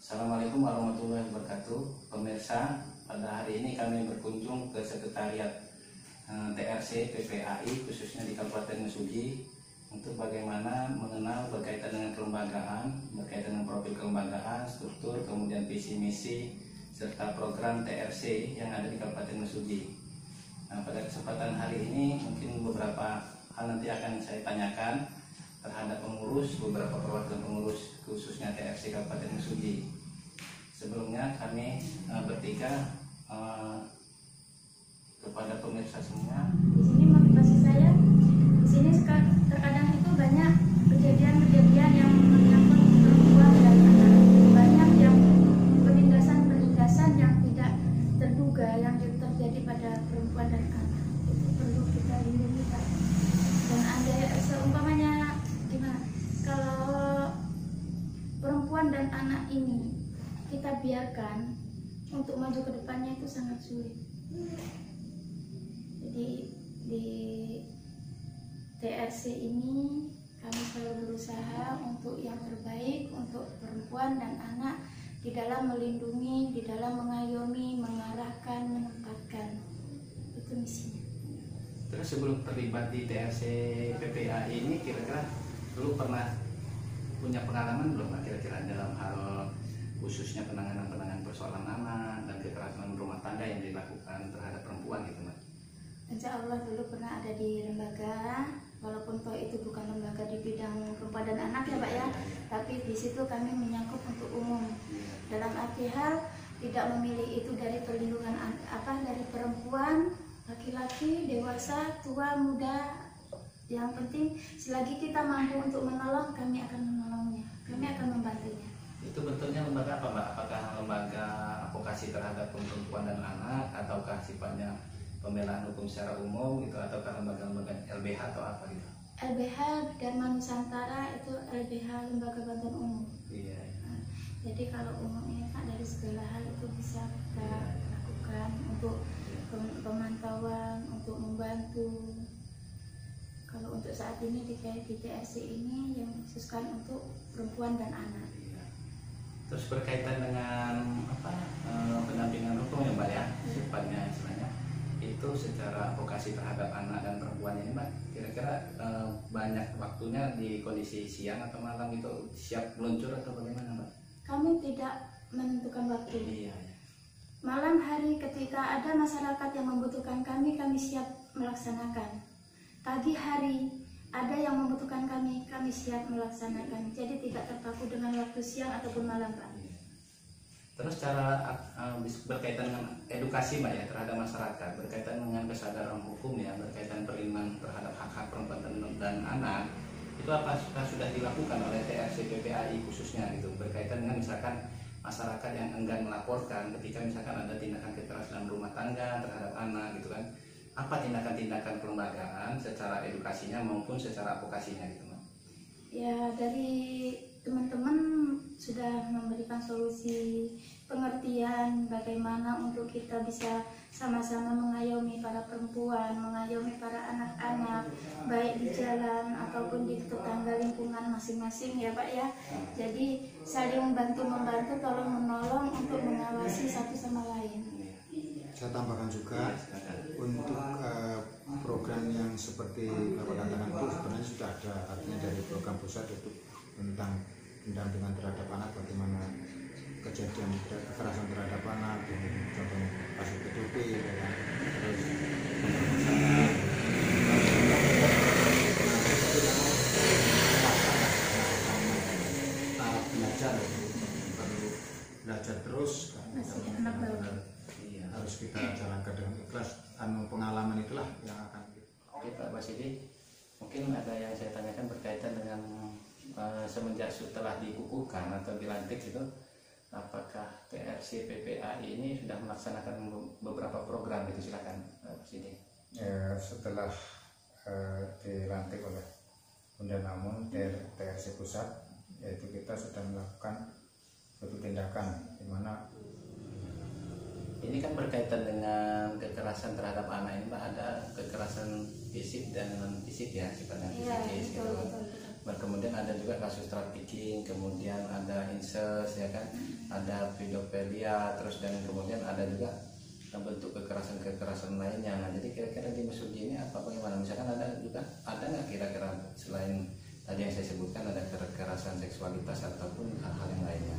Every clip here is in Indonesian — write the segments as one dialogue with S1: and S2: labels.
S1: Assalamualaikum warahmatullahi wabarakatuh. Pemirsa, pada hari ini kami berkunjung ke Sekretariat TRC PPAI khususnya di Kabupaten Mesuji untuk bagaimana mengenal berkaitan dengan kelembagaan, berkaitan dengan profil kelembagaan, struktur, kemudian visi misi serta program TRC yang ada di Kabupaten Mesuji. Nah, pada kesempatan hari ini mungkin beberapa hal nanti akan saya tanyakan terhadap pengurus, beberapa perwakilan pengurus khususnya TRC Kabupaten Mesuji. Sebelumnya kami bertiga kepada pemirsa semua.
S2: Di sini motivasi saya, di sini terkadang itu banyak kejadian-kejadian yang menyangkut perempuan dan anak, banyak yang penindasan-penindasan yang tidak terduga yang terjadi pada perempuan dan anak. Itu perlu kita lindungi, Pak. Dan ada seumpamanya gimana? Kalau perempuan dan anak ini kita biarkan untuk maju ke depannya itu sangat sulit. Jadi di TRC ini kami selalu berusaha untuk yang terbaik untuk perempuan dan anak di dalam melindungi, di dalam mengayomi, mengarahkan, menempatkan. Itu misinya.
S1: Terus sebelum terlibat di TRC PPAI ini kira-kira dulu pernah punya pengalaman belum kira-kira dalam hal khususnya penanganan persoalan anak dan kekerasan rumah tangga yang dilakukan terhadap perempuan gitu, Mbak?
S2: Insya Allah dulu pernah ada di lembaga, walaupun toh itu bukan lembaga di bidang perempuan dan anak ya Pak ya, tapi di situ kami menyangkut untuk umum. Dalam arti hal tidak memilih itu dari perlindungan dari perempuan, laki-laki, dewasa, tua, muda. Yang penting selagi kita mampu untuk menolong, kami akan menolongnya, kami akan membantunya.
S1: Itu bentuknya lembaga apa, Mbak? Apakah lembaga advokasi terhadap perempuan dan anak, ataukah sifatnya pembelaan hukum secara umum gitu, ataukah lembaga-lembaga LBH atau apa gitu?
S2: LBH Dharma Nusantara itu LBH Lembaga Bantuan Umum.
S1: Iya.
S2: Nah, jadi kalau umumnya Pak dari segala hal itu bisa kita lakukan untuk pemantauan, untuk membantu. Kalau untuk saat ini di TRC ini yang khususkan untuk perempuan dan anak.
S1: Terus berkaitan dengan pendampingan hukum ya Mbak ya, sifatnya istilahnya itu secara advokasi terhadap anak dan perempuan ini Mbak, kira-kira banyak waktunya di kondisi siang atau malam itu siap meluncur atau bagaimana Mbak?
S2: Kami tidak menentukan waktu.
S1: Iya.
S2: Malam hari ketika ada masyarakat yang membutuhkan kami siap melaksanakan. Pagi hari ada yang membutuhkan kami siap melaksanakan. Jadi tidak terpaku dengan waktu siang ataupun malam, Pak.
S1: Terus cara berkaitan dengan edukasi Mbak ya terhadap masyarakat, berkaitan dengan kesadaran hukum ya, berkaitan perlindungan terhadap hak-hak perempuan dan anak, itu apa sudah dilakukan oleh TRC PPAI khususnya gitu, berkaitan dengan misalkan masyarakat yang enggan melaporkan ketika misalkan ada tindakan kekerasan dalam rumah tangga terhadap anak gitu kan, apa tindakan-tindakan kelembagaan secara edukasinya maupun secara advokasinya gitu Mbak?
S2: Ya dari teman-teman sudah memberikan solusi pengertian bagaimana untuk kita bisa sama-sama mengayomi para perempuan, mengayomi para anak-anak baik di jalan ataupun di tetangga lingkungan masing-masing ya Pak ya. Jadi saling membantu tolong menolong untuk mengawasi satu sama lain.
S3: Saya tambahkan juga untuk program yang seperti Bapak katakan itu sebenarnya sudah ada, artinya dari program pusat itu tentang pendampingan terhadap anak, bagaimana kejadian kekerasan terhadap anak, contohnya kasus PDP, terus permasalahan tahap belajar perlu belajar terus kan, harus kita jalankan dengan ikhlas. Pengalaman itulah yang akan kita.
S1: Oke Pak Basidi, mungkin ada yang saya tanyakan berkaitan dengan semenjak setelah dikukuhkan atau dilantik itu, apakah TRC PPAI ini sudah melaksanakan beberapa program itu, silakan Pak Basidi.
S3: Ya, setelah dilantik oleh Bunda Namun TRC Pusat, yaitu kita sudah melakukan suatu tindakan di mana
S1: ini kan berkaitan dengan kekerasan terhadap anak ini Mbak, ada kekerasan fisik dan non fisik ya, sifatnya
S2: Iya,
S1: fisik gitu.
S2: betul.
S1: Kemudian ada juga kasus trafficking, kemudian ada incest, ya kan, ada pedofilia, terus dan kemudian ada juga bentuk kekerasan lainnya. Nah, jadi kira-kira di Mesuji ini apa bagaimana? Misalkan ada nggak kira-kira selain tadi yang saya sebutkan ada kekerasan seksualitas ataupun hal-hal yang lainnya?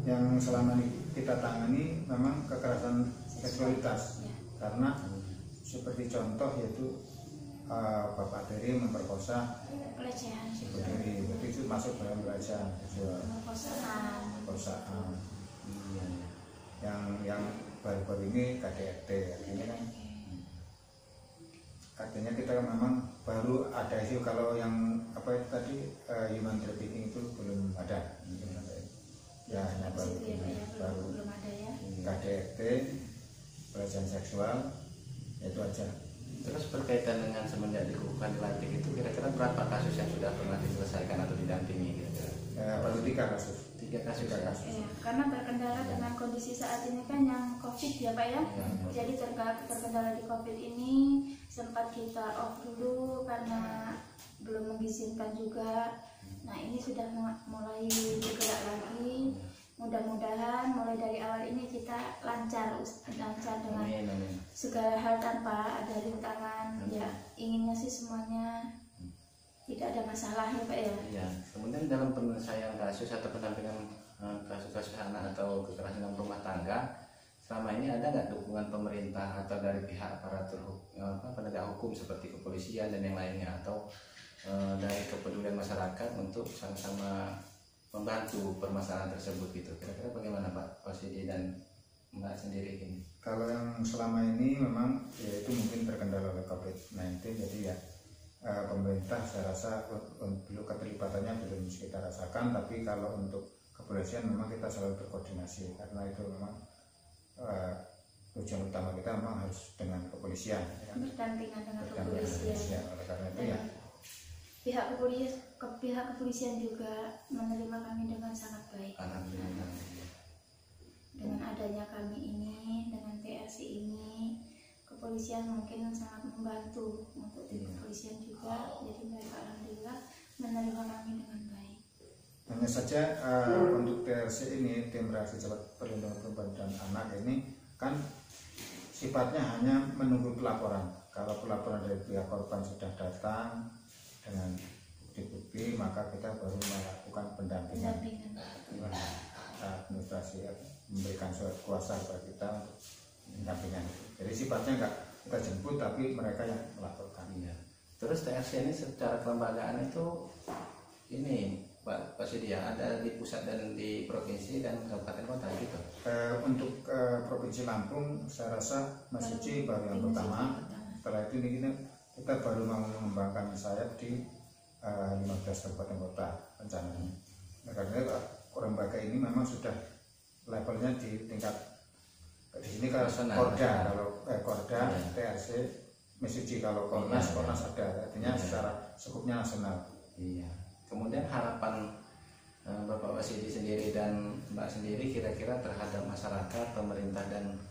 S3: Yang selama ini kita tangani memang kekerasan seksualitas, karena seperti contoh yaitu bapak tiri memperkosa
S2: pelecehan
S3: ibu
S2: seksual,
S3: tiri, berarti itu masuk dalam pelecehan seksual,
S2: pemerkosaan.
S3: yang baru-baru ini KDRT, artinya kita memang baru ada isu. Kalau yang apa itu tadi human trafficking itu belum ada, ya hanya baru
S2: Belum ada ya.
S3: KDRT, pelecehan seksual, itu aja.
S1: Terus berkaitan dengan semenjak dikukuhkan dilantik itu kira-kira berapa kasus yang sudah pernah diselesaikan atau didampingi kira-kira?
S3: Baru 3 kasus.
S1: 3 kasus.
S2: Karena terkendala dengan kondisi saat ini kan yang COVID ya Pak ya. Jadi terkendala di COVID ini sempat kita off dulu karena belum mengizinkan juga. Nah ini sudah mulai bergerak lagi. Mudah-mudahan mulai dari awal ini kita lancar dengan segala hal tanpa ada rintangan. Ya inginnya sih semuanya tidak ada masalah ya Pak ya.
S1: Iya. Kemudian dalam penyelesaian kasus atau pendampingan kasus-kasus anak atau kekerasan dalam rumah tangga, selama ini ada nggak dukungan pemerintah atau dari pihak aparatur penegak hukum seperti kepolisian dan yang lainnya, atau dari kepedulian masyarakat untuk sama-sama membantu permasalahan tersebut gitu? Kira-kira bagaimana Pak Wasidi dan Mbak sendiri ini?
S3: Kalau yang selama ini memang ya itu mungkin terkendala oleh COVID-19, jadi ya pemerintah saya rasa belum keterlibatannya belum kita rasakan, tapi kalau untuk kepolisian memang kita selalu berkoordinasi, karena itu memang tujuan utama kita memang harus dengan kepolisian, ya.
S2: Berdampingan dengan kepolisian.
S3: Oleh karena itu ya
S2: pihak kepolisian juga menerima kami dengan sangat baik.
S1: Alhamdulillah.
S2: Dengan adanya kami ini, dengan TRC ini, kepolisian mungkin sangat membantu untuk tim kepolisian juga. Jadi mereka alhamdulillah menerima kami dengan baik.
S3: Hanya saja untuk TRC ini, tim reaksi cepat perlindungan perempuan dan anak ini kan sifatnya hanya menunggu pelaporan. Kalau pelaporan dari pihak korban sudah datang dengan bukti-bukti, maka kita baru melakukan pendampingan. Administrasi memberikan surat kuasa kepada kita untuk pendampingan. Jadi sifatnya enggak kita jemput, tapi mereka yang melaporkan.
S1: Iya. Terus TRC ini secara kelembagaan itu ini Pak Wasidi ya, ada di pusat dan di provinsi dan kabupaten kota gitu.
S3: Untuk provinsi Lampung saya rasa Mas Suci baru yang pertama. Setelah itu ini kita baru mau mengembangkan sayap di 15 kabupaten kota rencananya. Nah, karena lembaga ini memang sudah levelnya di tingkat di sini kalau Korda, Korda, TRC, Mesuji, kalau Kornas ada, artinya secara skupnya nasional.
S1: Iya. Kemudian harapan Bapak Wasidi sendiri dan Mbak sendiri kira-kira terhadap masyarakat, pemerintah dan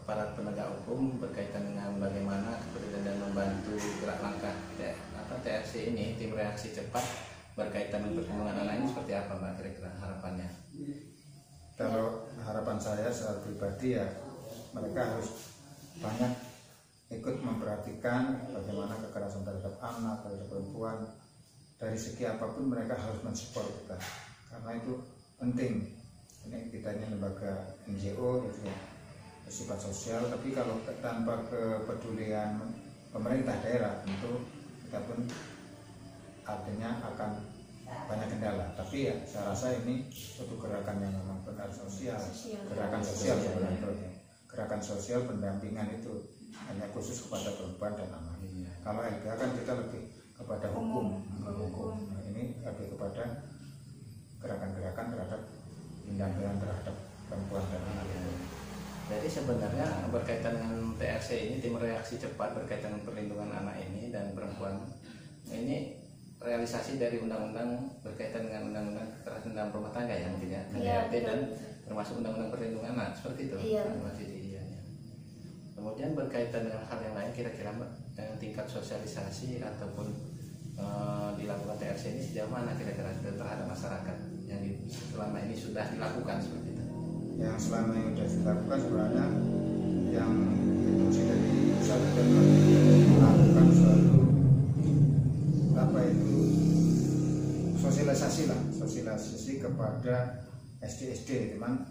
S1: aparat penegak hukum berkaitan dengan bagaimana kepedulian dan membantu gerak langkah TRC ini, tim reaksi cepat berkaitan dengan perlindungan anak ini seperti apa Mbak kira-kira harapannya?
S3: Kalau harapan saya secara pribadi ya mereka harus banyak ikut memperhatikan bagaimana kekerasan terhadap anak, terhadap perempuan, dari segi apapun mereka harus mensupport kita, karena itu penting. Ini kita ini lembaga NGO gitu ya, bersifat sosial, tapi kalau tanpa kepedulian pemerintah daerah tentu kita pun artinya akan banyak kendala. Tapi ya saya rasa ini suatu gerakan yang memang benar sosial. Gerakan sosial sebenarnya, gerakan sosial pendampingan itu hanya khusus kepada perempuan dan anak. Kalau LBH kan kita lebih kepada hukum. Nah, ini lebih kepada gerakan-gerakan terhadap pendampingan terhadap perempuan dan anak itu.
S1: Jadi sebenarnya berkaitan dengan TRC ini, tim reaksi cepat berkaitan dengan perlindungan anak ini dan perempuan ini realisasi dari undang-undang berkaitan dengan undang-undang kekerasan dalam rumah tangga ya mungkin ya, KDRT dan termasuk undang-undang perlindungan anak seperti itu.
S2: Iya.
S1: Kemudian berkaitan dengan hal yang lain, kira-kira tingkat sosialisasi ataupun dilakukan TRC ini sejauh mana kira-kira terhadap masyarakat yang selama ini sudah dilakukan seperti itu?
S3: Yang selama ini sudah dilakukan sebenarnya yang instruksi dari pusat dan melakukan suatu sosialisasi kepada SD teman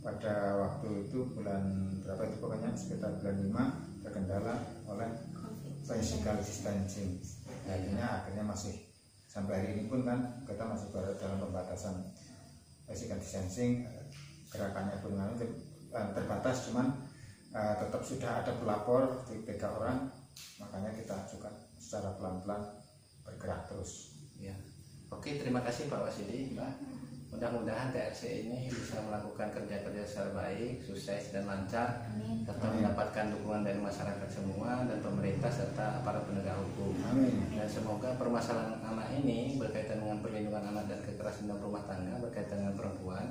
S3: pada waktu itu bulan berapa itu pokoknya sekitar bulan 5 terkendala oleh physical distancing. Akhirnya masih sampai hari ini pun kan kita masih berada dalam pembatasan physical distancing, gerakannya pun terbatas, cuman tetap sudah ada pelapor di 3 orang, makanya kita juga secara pelan-pelan bergerak terus.
S1: Ya. Oke, terima kasih Pak Wasidi, Mbak. Mudah-mudahan TRC ini bisa melakukan kerja-kerja secara baik, sukses dan lancar, serta mendapatkan dukungan dari masyarakat semua dan pemerintah serta para penegak hukum.
S3: Amin.
S1: Dan semoga permasalahan anak ini berkaitan dengan perlindungan anak dan kekerasan dalam rumah tangga berkaitan dengan perempuan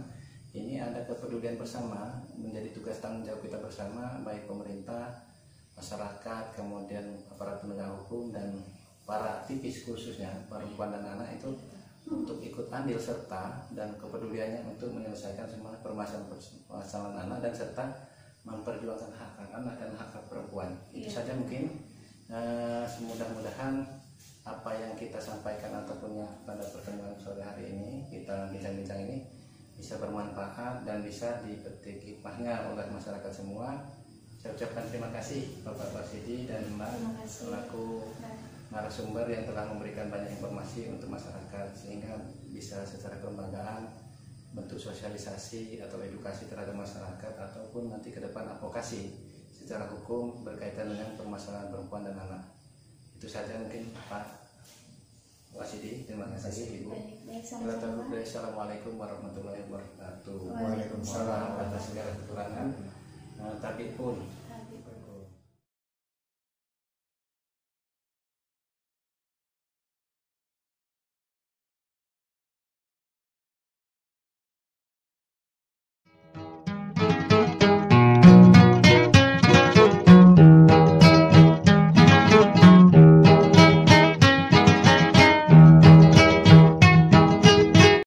S1: ini ada kepedulian bersama, menjadi tugas tanggung jawab kita bersama, baik pemerintah, masyarakat, kemudian aparat penegak hukum dan para aktivis khususnya perempuan dan anak itu untuk ikut andil serta dan kepeduliannya untuk menyelesaikan semua permasalahan anak dan serta memperjuangkan hak anak dan hak perempuan. Itu saja mungkin. Mudah-mudahan apa yang kita sampaikan ataupun yang pada pertemuan sore hari ini kita bincang-bincang ini bisa bermanfaat dan bisa dipetik hikmahnya oleh masyarakat semua. Saya ucapkan terima kasih Bapak Wasidi dan Mbak selaku narasumber yang telah memberikan banyak informasi untuk masyarakat sehingga bisa secara kelembagaan bentuk sosialisasi atau edukasi terhadap masyarakat ataupun nanti ke depan advokasi secara hukum berkaitan dengan permasalahan perempuan dan anak. Itu saja mungkin Pak Wasidi. Terima kasih Ibu. Assalamualaikum warahmatullahi wabarakatuh.
S3: Waalaikumsalam.
S1: Atas segala kekurangan. Tapi pun